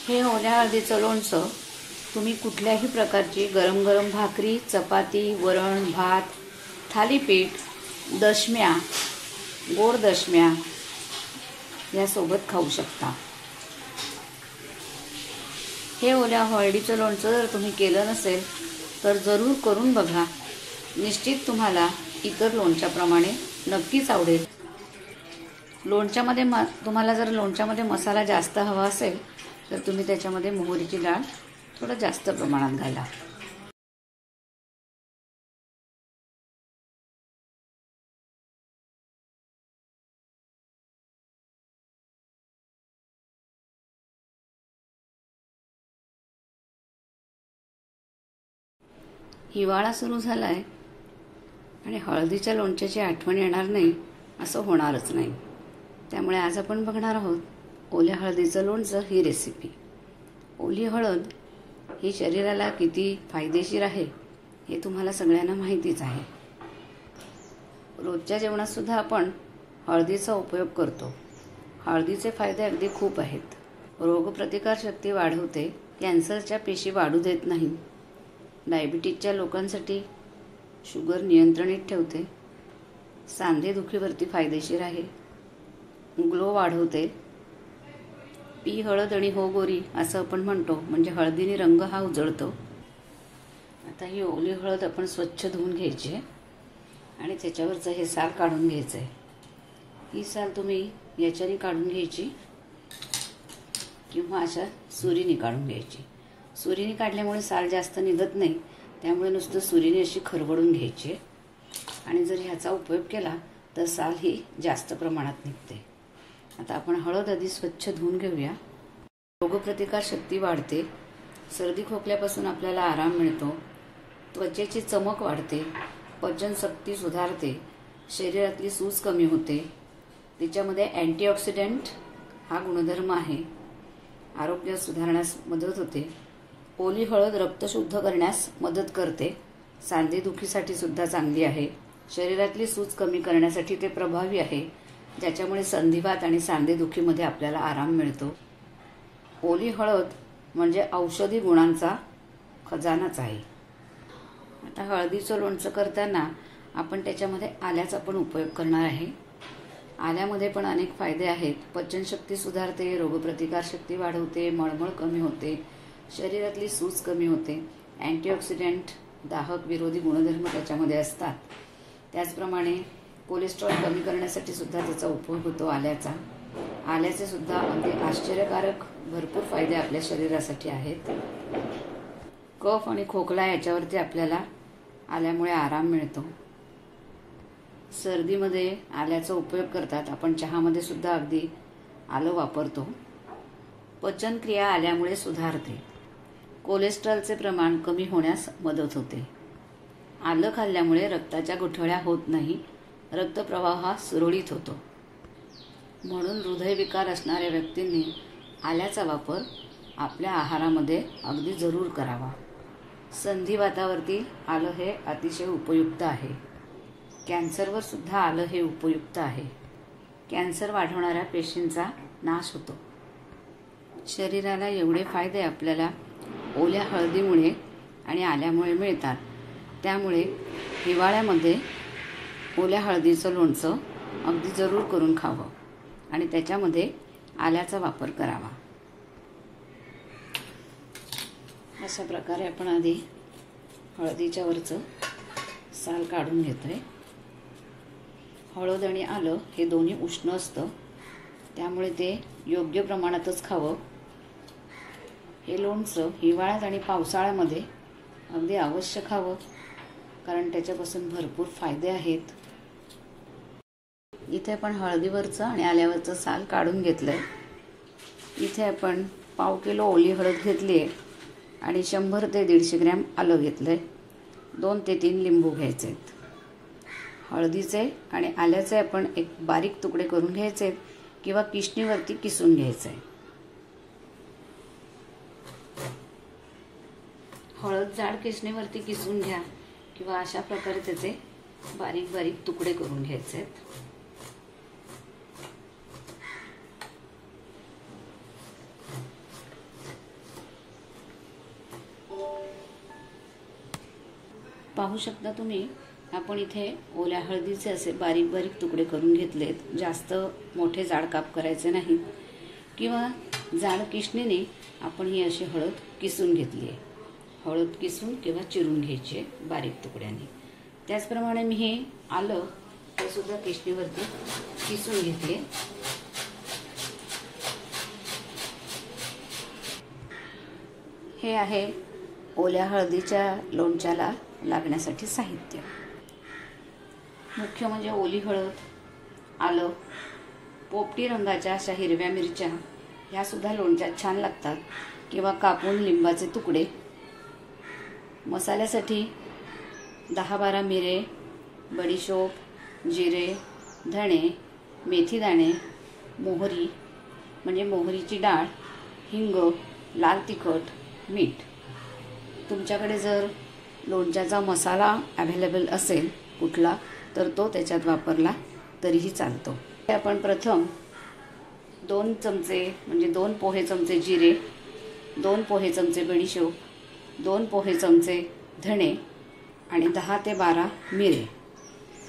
हे ओल्या हळदीचं लोणचं तुम्ही कुठल्याही प्रकारची गरम गरम भाकरी, चपाती, वरण, भात, थालीपीठ, दशम्या, गोड दशम्या यासोबत खाऊ शकता। हे ओल्या हळदीचं लोणचं जर तुम्ही केलं नसेल तर जरूर करून बघा। निश्चित तुम्हाला इतर लोणच्याप्रमाणे नक्कीच आवडेल। तुम्हाला जर लोणच्यामध्ये मसाला जास्त हवा असेल तर तुम्ही त्याच्यामध्ये मोहरीची डाळ थोडं जास्त प्रमाणात घाला। हिवाळा सुरू झालाय आणि हळदीच्या लोणच्याची आठवण येणार नाही असं होणारच नाही। त्यामुळे आज आपण बघणार आहोत ओल्या हळदीचं लोणचं ही रेसिपी। ओली हळद ही शरीराला किती फायदेशीर आहे हे तुम्हाला सगळ्यांना माहितीच आहे। रोजच्या जेवणात सुद्धा आपण हळदीचा उपयोग करतो। हळदीचे फायदे अगदी खूप आहेत। रोगप्रतिकार शक्ती वाढवते, कॅन्सरच्या पेशी वाढू देत नाही, डायबिटीजच्या लोकांसाठी शुगर नियंत्रणित ठेवते, सांधेदुखीवरती फायदेशीर आहे, ग्लो वाढवते, पी हळद आणि हो गोरी असं आपण म्हणतो, म्हणजे हळदीने रंग हा उजळतो। आता ही ओली हळद आपण स्वच्छ धुवून घ्यायची आहे आणि त्याच्यावरचं हे साल काढून घ्यायचं आहे। ही साल तुम्ही याच्याने काढून घ्यायची किंवा अशा सुरीने काढून घ्यायची। सुरीने काढल्यामुळे साल जास्त निघत नाही, त्यामुळे नुसतं सुरीने अशी खरवडून घ्यायची आणि जर ह्याचा उपयोग केला तर साल ही जास्त प्रमाणात निघते। आता आपण हळद आधी स्वच्छ धुवून घेऊया। रोगप्रतिकार शक्ती वाढते, सर्दी खोकल्यापासून आपल्याला आराम मिळतो, त्वचेची चमक वाढते, पचनशक्ती सुधारते, शरीरातली सूज कमी होते, तिच्यामध्ये अँटीऑक्सिडंट हा गुणधर्म आहे, आरोग्य सुधारण्यास मदत होते। ओली हळद रक्त शुद्ध करण्यास मदत करते, सांधेदुखीसाठी सुद्धा चांगली आहे, शरीरातली सूज कमी करण्यासाठी ते प्रभावी आहे, ज्याच्यामुळे संधिवात आणि सांधेदुखीमध्ये आपल्याला आराम मिळतो। ओली हळद म्हणजे औषधी गुणांचा खजानाच आहे। आता हळदीचं लोणचं करताना आपण त्याच्यामध्ये आल्याचा पण उपयोग करणार आहे। आल्यामध्ये पण अनेक फायदे आहेत। पचनशक्ती सुधारते, रोगप्रतिकार शक्ती वाढवते, मळमळ कमी होते, शरीरातली सूज कमी होते, अँटीऑक्सिडंट दाहक विरोधी गुणधर्म त्याच्यामध्ये असतात। त्याचप्रमाणे कोलेस्ट्रॉल कमी करण्यासाठी सुद्धा त्याचा उपयोग होतो आल्याचा। आल्याचे सुद्धा अगदी आश्चर्यकारक भरपूर फायदे आपल्या शरीरासाठी आहेत। कफ आणि खोकला याच्यावरती आपल्याला आल्यामुळे आराम मिळतो। सर्दीमध्ये आल्याचा उपयोग करतात, आपण चहामध्ये सुद्धा अगदी आलं वापरतो। पचनक्रिया आल्यामुळे सुधारते, कोलेस्ट्रॉलचे प्रमाण कमी होण्यास मदत होते। आलं खाल्ल्यामुळे रक्ताच्या गुठळ्या होत नाही, रक्तप्रवाह हा सुरळीत होतो। म्हणून हृदयविकार असणाऱ्या व्यक्तींनी आल्याचा वापर आपल्या आहारामध्ये अगदी जरूर करावा। संधिवातावरती आलं हे अतिशय उपयुक्त आहे। कॅन्सरवर सुद्धा आलं हे उपयुक्त आहे। कॅन्सर वाढवणाऱ्या पेशींचा नाश होतो। शरीराला एवढे फायदे आपल्याला ओल्या हळदीमुळे आणि आल्यामुळे मिळतात, त्यामुळे हिवाळ्यामध्ये ओल्या हळदीचं लोणचं अगदी जरूर करून खावं आणि त्याच्यामध्ये आल्याचा वापर करावा। अशा प्रकारे आपण आधी हळदीच्या वरचं साल काढून घेतोय। हळद आणि आलं हे दोन्ही उष्ण असतं, त्यामुळे ते योग्य प्रमाणातच खावं। हे लोणचं हिवाळ्यात आणि पावसाळ्यामध्ये अगदी अवश्य खावं, कारण त्याच्यापासून भरपूर फायदे आहेत। इथे आपण हळदीवरचं आणि आल्यावरचं साल काढून घेतलंय। इथे आपण पाव किलो ओली हळद घेतली आहे आणि 100 ते 150 ग्रॅम आलं घेतलंय। 2 ते 3 लिंबू घ्यायचे आहेत। हळदीचे आणि आल्याचे आपण एक बारीक तुकडे करून घ्यायचे किंवा किसणीवरती किसून घ्यायचे। हळद जाड किसणीवरती किसून घ्या किंवा अशा प्रकारे त्याचे बारीक बारीक तुकडे करून घ्यायचे आहेत। पाहू शकता तुम्ही, आपण इथे ओल्या हळदीचे असे बारीक बारीक तुकडे करून घेतलेत. जास्त मोठे जाड काप करायचे नाहीत किंवा जाड किसणीने आपण ही अशी हळद किसून घेतली आहे. हळद किसून किंवा चिरून घ्यायची आहे बारीक तुकड्यांनी. त्याचप्रमाणे मी हे आलं हे सुद्धा किसणीवरती किसून घेतले. हे आहे ओल्या हळदीच्या लोणच्याला लागण्यासाठी साहित्य. मुख्य म्हणजे ओली हळद, आलं, पोपटी रंगाच्या अशा हिरव्या मिरच्या, ह्या सुद्धा लोणच्यात छान लागतात, किंवा कापून लिंबाचे तुकडे. मसाल्यासाठी 10-12 मिरे, बडीशोप, जिरे, धणे, मेथीदाणे, मोहरी म्हणजे मोहरीची डाळ, हिंग, लाल तिखट, मीठ. तुमच्याकडे जर लोणच्याचा मसाला अवेलेबल असेल कुठला तर तो त्याच्यात वापरला तरीही चालतो. आपण प्रथम 2 चमचे म्हणजे 2 पोहे चमचे जिरे, 2 पोहे चमचे बडीशोप, 2 पोहे चमचे धणे आणि 10 ते 12 मिरे,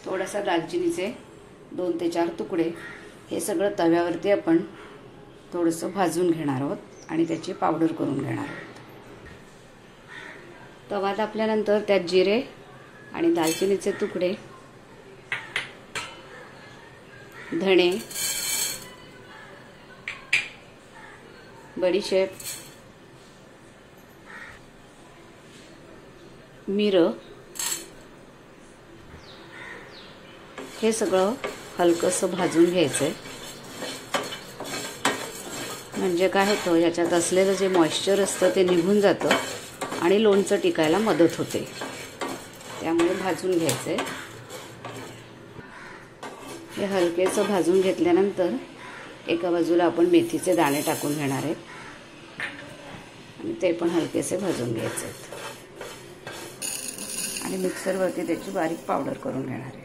थोडासा दालचिनीचे 2 ते 4 तुकडे, हे सगळं तव्यावरती आपण थोडंसं भाजून घेणार आहोत आणि त्याची पावडर करून घेणार आहोत. तवा तापल्यानंतर त्यात जिरे आणि दालचिनीचे तुकडे, धणे, बडीशेप, मिरं हे सगळं हलकंसं भाजून घ्यायचं आहे. म्हणजे काय होतं, याच्यात असलेलं जे मॉइश्चर असतं ते निघून जातं आणि लोणचं टिकायला मदत होते. त्यामुळे भाजून घ्यायचं आहे. हे हलकेसं भाजून घेतल्यानंतर एका बाजूला आपण मेथीचे दाणे टाकून घेणार आहेत आणि ते पण हलकेसे भाजून घ्यायचे आहेत आणि मिक्सरवरती त्याची बारीक पावडर करून घेणार आहे.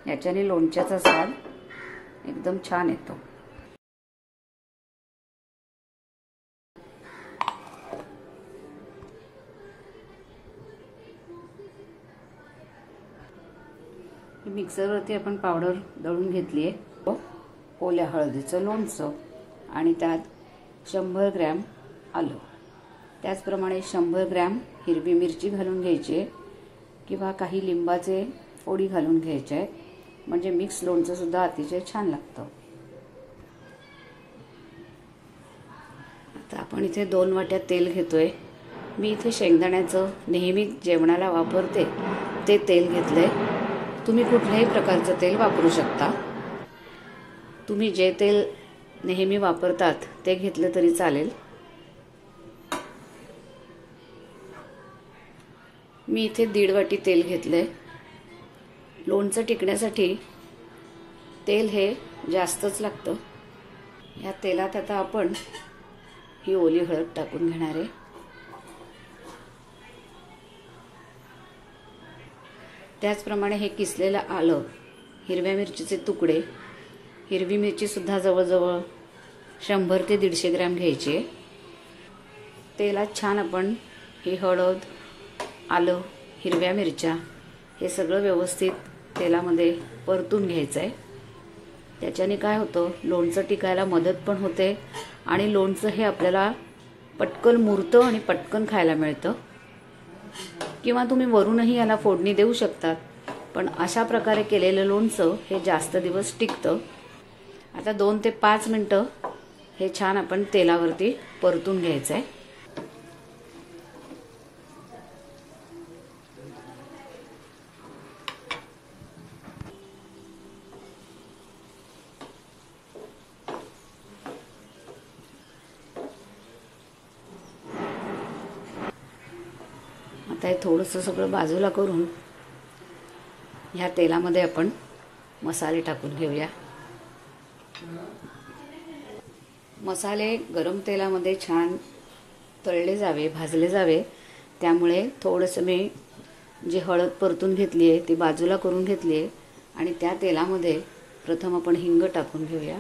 याच्याने लोणच्याचा स्वाद एकदम छान येतो. मिक्सरवरती आपण पावडर दळून घेतली आहे ओल्या हळदीचं लोणचं आणि त्यात 100 ग्रॅम आलं, त्याचप्रमाणे 100 ग्रॅम हिरवी मिरची घालून घ्यायची आहे किंवा काही लिंबाचे फोडी घालून घ्यायचे आहेत. म्हणजे मिक्स लोणचं सुद्धा अतिशय छान लागतं. आता आपण इथे 2 वाट्या तेल घेतोय. मी इथे शेंगदाण्याचं नेहमी जेवणाला वापरते ते तेल घेतलंय. तुम्ही कुठल्याही प्रकारचं तेल वापरू शकता. तुम्ही जे तेल नेहमी वापरतात ते घेतलं तरी चालेल. मी इथे 1.5 वाटी तेल घेतलंय. लोणचं टिकण्यासाठी तेल हे जास्तच लागतं. या तेलात आता आपण ही ओली हळद टाकून घेणार आहे. त्याचप्रमाणे हे किसलेलं आलं, हिरव्या मिरचीचे तुकडे, हिरवी मिरची सुद्धा जवळजवळ 100 ते 150 ग्रॅम घ्यायची. तेलात छान आपण ही हळद, आलं, हिरव्या मिरच्या हे सगळं व्यवस्थित तेलामध्ये परतून घ्यायचं आहे. त्याच्याने काय होतं, लोणचं टिकायला मदत पण होते आणि लोणचं हे आपल्याला पटकन मुरतं आणि पटकन खायला मिळतं. किंवा तुम्ही वरूनही याला फोडणी देऊ शकतात, पण अशा प्रकारे केलेलं लोणचं हे जास्त दिवस टिकतं. आता 2 ते 5 मिनटं हे छान आपण तेलावरती परतून घ्यायचं आहे. आता हे थोडंसं सगळं बाजूला करून ह्या तेलामध्ये आपण मसाले टाकून घेऊया. मसाले गरम तेलामध्ये छान तळले जावे, भाजले जावे, त्यामुळे थोडंसं मी जी हळद परतून घेतली आहे ती बाजूला करून घेतली आहे आणि त्या तेलामध्ये प्रथम आपण हिंग टाकून घेऊया.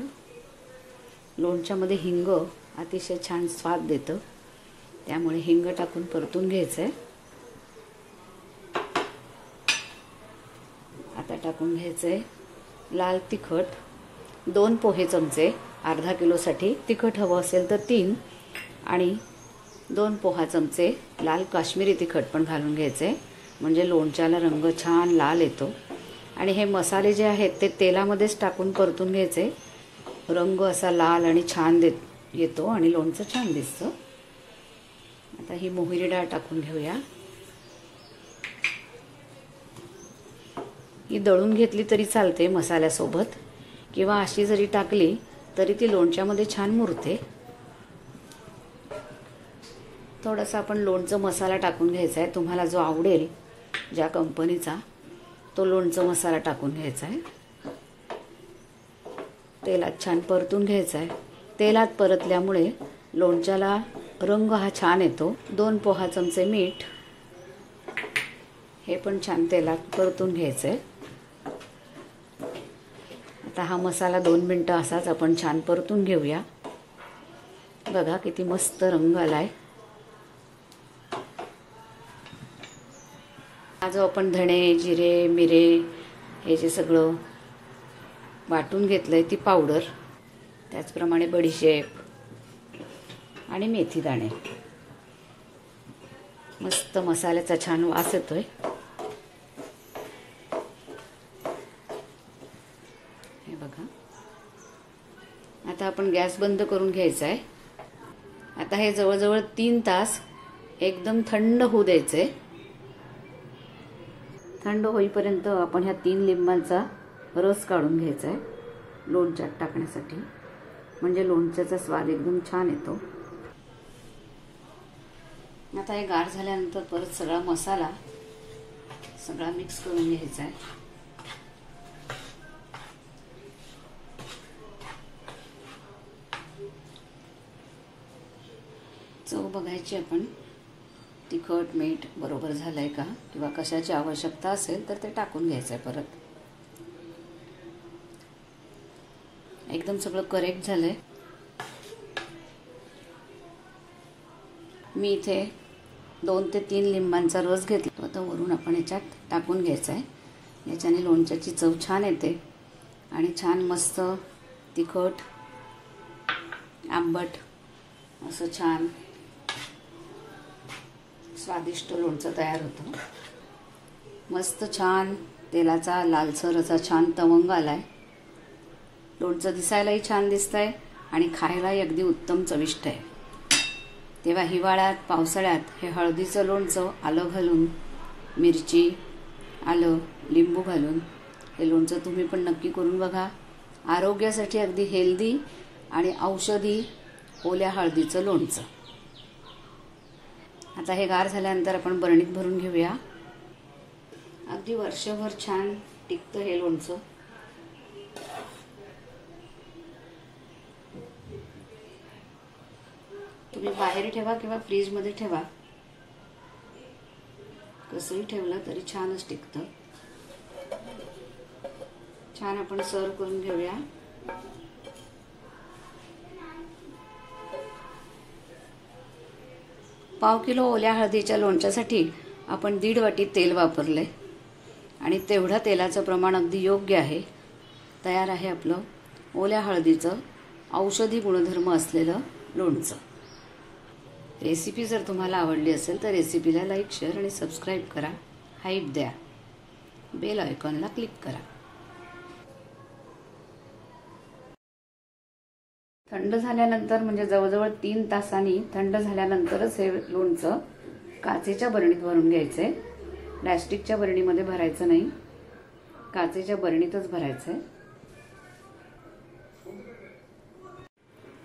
लोणच्यामध्ये हिंग अतिशय छान स्वाद देतं, त्यामुळे हिंग टाकून परतून घ्यायचं आहे. टाकून घ्यायचंय लाल तिखट 2 पोहे चमचे, अर्धा किलोसाठी. तिखट हवं असेल तर 3 आणि 2 पोहा चमचे लाल काश्मीरी तिखट पण घालून घ्यायचे, म्हणजे लोणच्याला रंग छान लाल येतो. आणि हे मसाले जे आहेत ते तेलामध्येच टाकून परतून घ्यायचे. रंग असा लाल आणि छान येतो आणि लोणचं छान दिसतं. आता ही मोहरी डाळ टाकून घेऊया. ही दळून घेतली तरी चालते मसाल्यासोबत, किंवा अशी जरी टाकली तरी ती लोणच्यामध्ये छान मुरते. थोडासा आपण लोणचं मसाला टाकून घ्यायचा आहे. तुम्हाला जो आवडेल ज्या कंपनीचा तो लोणचं मसाला टाकून घ्यायचा आहे. तेलात छान परतून घ्यायचा आहे. तेलात परतल्यामुळे लोणच्याला रंग हा छान येतो. 2 पोहा चमचे मीठ, हे पण छान तेलात परतून घ्यायचं आहे. आता हा मसाला 2 मिनटं असाच आपण छान परतून घेऊया. बघा किती मस्त रंग आलाय. हा जो आपण धणे, जिरे, मिरे हे जे सगळं वाटून घेतलंय ती पावडर, त्याचप्रमाणे बडीशेप आणि मेथी दाणे. मस्त मसाल्याचा छान वास येतोय. हे बघा. आता आपण गॅस बंद करून घ्यायचा आहे. आता हे जवळजवळ 3 तास एकदम थंड होऊ द्यायचंय. थंड होईपर्यंत आपण ह्या 3 लिंबांचा रस काढून घ्यायचा आहे लोणच्यात टाकण्यासाठी, म्हणजे लोणच्याचा स्वाद एकदम छान येतो. आता हे गार झाल्यानंतर परत सगळा मसाला सगळा मिक्स करून घ्यायचा आहे. चव बघायची आपण, तिखट मीठ बरोबर झालंय का, किंवा कशाची आवश्यकता असेल तर ते टाकून घ्यायचंय. परत एकदम सगळं करेक्ट झालंय. मी इथे 2 ते 3 लिंबांचा रस घेतला. आता वरून आपण याच्यात टाकून घ्यायचा आहे. याच्याने लोणच्याची चव छान येते आणि छान मस्त तिखट आंबट असं छान स्वादिष्ट लोणचं तयार होतं. मस्त छान तेलाचा लालसर असा छान तवंग आलाय. लोणचं दिसायलाही छान दिसतंय आणि खायलाही अगदी उत्तम चविष्ट आहे. तेव्हा हिवाळ्यात, पावसाळ्यात हे हळदीचं लोणचं आलं घालून, मिरची, आलं, लिंबू घालून हे लोणचं तुम्ही पण नक्की करून बघा. आरोग्यासाठी अगदी हेल्दी आणि औषधी ओल्या हळदीचं लोणचं. आता हे गार झाल्यानंतर आपण बरणीत भरून घेऊया. अगदी वर्षभर छान टिकतं हे लोणचं. तुम्ही बाहेर ठेवा किंवा फ्रीजमध्ये ठेवा, कसंही ठेवलं तरी छानच टिकतं. छान आपण सर्व करून घेऊया. पाव किलो ओल्या हळदीच्या लोणच्यासाठी आपण 1.5 वाटी तेल वापरले आणि तेवढं तेलाचं प्रमाण अगदी योग्य आहे. तयार आहे आपलं ओल्या हळदीचं औषधी गुणधर्म असलेलं लोणचं. रेसिपी जर तुम्हाला आवडली असेल तर रेसिपीला लाईक, शेअर आणि सबस्क्राईब करा. हाईप द्या. बेल आयकॉनला क्लिक करा. थंड झाल्यानंतर म्हणजे जवळजवळ 3 तासांनी थंड झाल्यानंतरच हे लोणचं काचेच्या बरणीत भरून घ्यायचंय. प्लॅस्टिकच्या बरणीमध्ये भरायचं नाही, काचेच्या बरणीतच भरायचंय.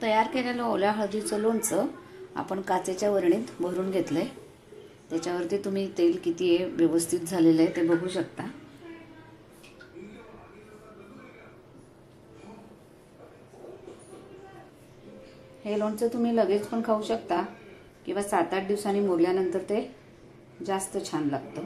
तयार केलेलं ओल्या हळदीचं लोणचं आपण काचेच्या बरणीत भरून घेतलंय. त्याच्यावरती तुम्ही तेल किती आहे व्यवस्थित झालेलं आहे ते बघू शकता. हे लोणचं तुम्ही लगेच पण खाऊ शकता किंवा 7-8 दिवसांनी मुरल्यानंतर ते जास्त छान लागतं.